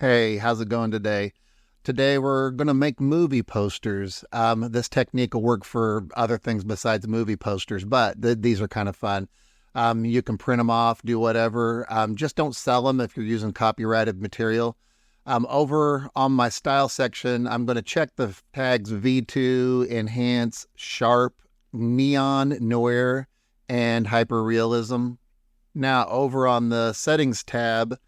Hey, how's it going today? Today we're going to make movie posters. This technique will work for other things besides movie posters, but these are kind of fun. You can print them off, do whatever. Just don't sell them if you're using copyrighted material. Over on my style section, I'm going to check the tags V2, Enhance, Sharp, Neon, Noir, and Hyperrealism. Now, over on the settings tab,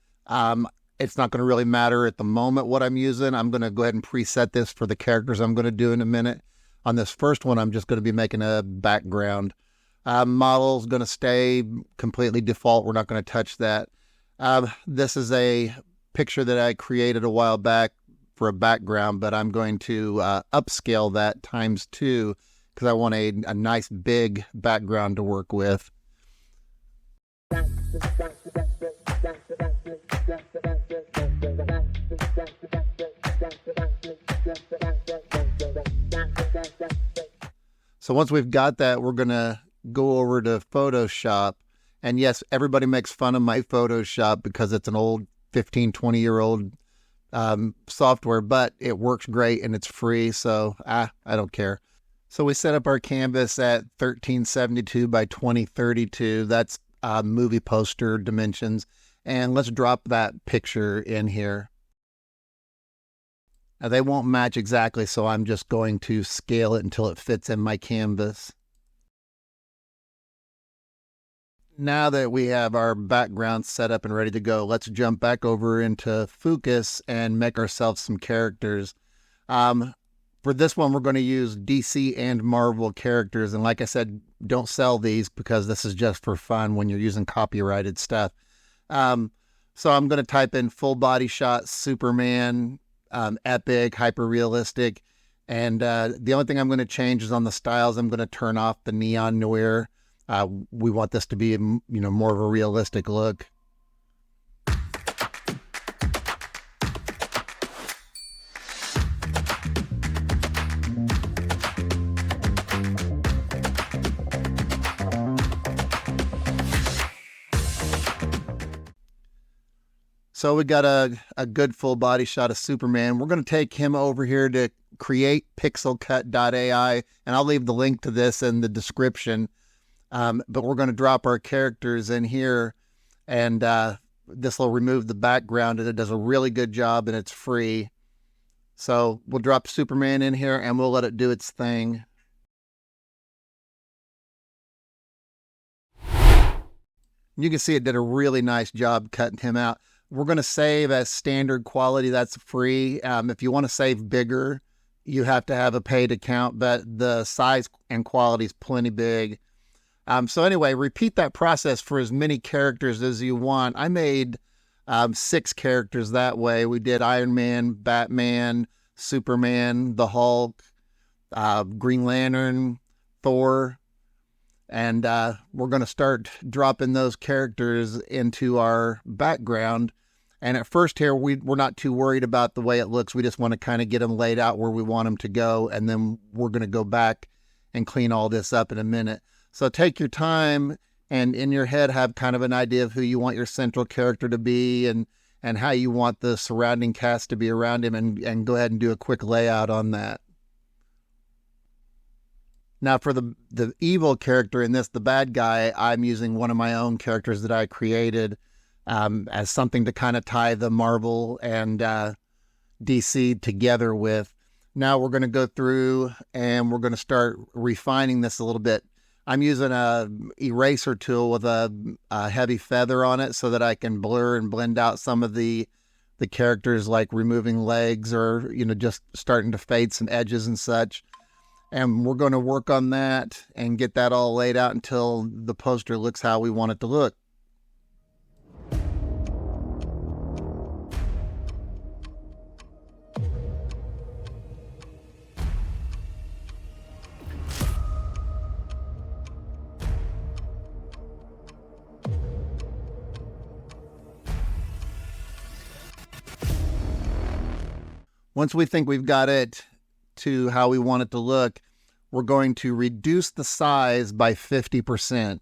it's not going to really matter at the moment what I'm using. I'm going to go ahead and preset this for the characters I'm going to do in a minute. On this first one, I'm just going to be making a background. Model's going to stay completely default. We're not going to touch that. This is a picture that I created a while back for a background, but I'm going to upscale that ×2 because I want a nice big background to work with. So once we've got that, we're going to go over to Photoshop. And yes, everybody makes fun of my Photoshop because it's an old 15, 20-year-old software, but it works great and it's free. So I don't care. So we set up our canvas at 1372 by 2032. That's movie poster dimensions. And let's drop that picture in here. Now, they won't match exactly, so I'm just going to scale it until it fits in my canvas. Now that we have our background set up and ready to go, let's jump back over into Fooocus and make ourselves some characters. For this one, we're going to use DC and Marvel characters. And like I said, don't sell these because this is just for fun when you're using copyrighted stuff. So I'm going to type in full body shot, Superman, epic, hyper realistic. And the only thing I'm going to change is on the styles. I'm going to turn off the neon noir. We want this to be, more of a realistic look. So we got a good full body shot of Superman. We're going to take him over here to create pixelcut.ai, and I'll leave the link to this in the description. But we're going to drop our characters in here, and this will remove the background, and it does a really good job, and it's free. So we'll drop Superman in here, and we'll let it do its thing. You can see it did a really nice job cutting him out. We're going to save as standard quality. That's free. If you want to save bigger, you have to have a paid account, but the size and quality is plenty big. So anyway, repeat that process for as many characters as you want. I made 6 characters that way. We did Iron Man, Batman, Superman, the Hulk, Green Lantern, Thor. And we're going to start dropping those characters into our background. And at first here, we're not too worried about the way it looks. We just want to kind of get them laid out where we want them to go. And then we're going to go back and clean all this up in a minute. So take your time and in your head have kind of an idea of who you want your central character to be and how you want the surrounding cast to be around him, and go ahead and do a quick layout on that. Now for the evil character in this, the bad guy, I'm using one of my own characters that I created as something to kind of tie the Marvel and DC together with. Now we're going to go through and we're going to start refining this a little bit. I'm using a eraser tool with a heavy feather on it so that I can blur and blend out some of the characters, like removing legs or, just starting to fade some edges and such. And we're going to work on that and get that all laid out until the poster looks how we want it to look. Once we think we've got it to how we want it to look, we're going to reduce the size by 50%.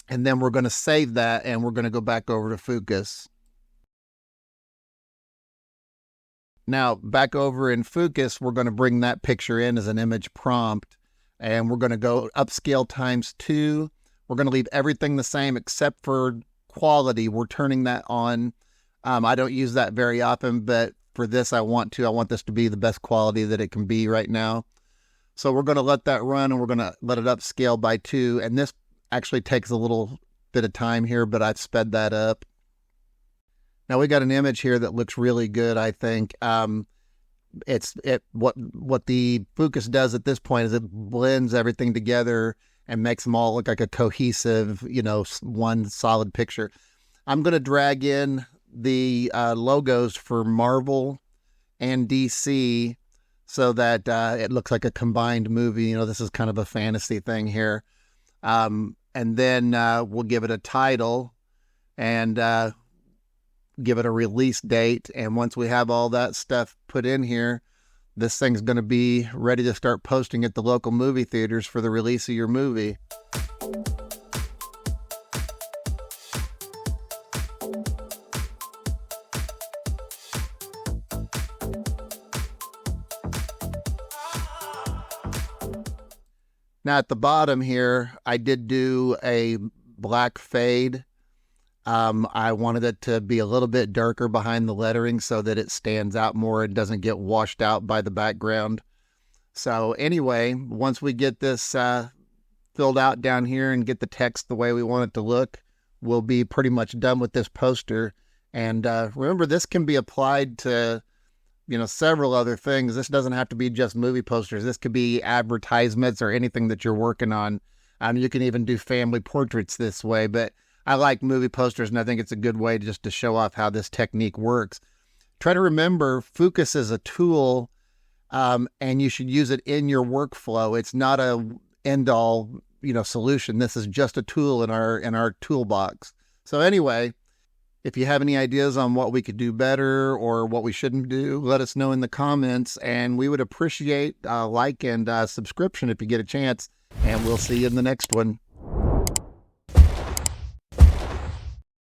And then we're going to save that and we're going to go back over to Fooocus. Now, back over in Fooocus, we're going to bring that picture in as an image prompt, and we're going to go upscale ×2. We're going to leave everything the same except for quality. We're turning that on. I don't use that very often, but for this, I want this to be the best quality that it can be right now. So we're going to let that run, and we're going to let it upscale by 2. And this actually takes a little bit of time here, but I've sped that up. Now we got an image here that looks really good, I think. What the Fooocus does at this point is it blends everything together and makes them all look like a cohesive, one solid picture. I'm going to drag in the logos for Marvel and DC so that it looks like a combined movie. This is kind of a fantasy thing here. And then we'll give it a title and give it a release date. And once we have all that stuff put in here, this thing's going to be ready to start posting at the local movie theaters for the release of your movie. Now at the bottom here, I did do a black fade. I wanted it to be a little bit darker behind the lettering so that it stands out more and doesn't get washed out by the background. So anyway, once we get this filled out down here and get the text the way we want it to look, we'll be pretty much done with this poster. And remember, this can be applied to several other things. This doesn't have to be just movie posters. This could be advertisements or anything that you're working on. You can even do family portraits this way, but I like movie posters, and I think it's a good way just to show off how this technique works. Try to remember, Fooocus is a tool, and you should use it in your workflow. It's not a end-all, solution. This is just a tool in our toolbox. So anyway, if you have any ideas on what we could do better or what we shouldn't do, let us know in the comments, and we would appreciate a like and subscription if you get a chance, and we'll see you in the next one.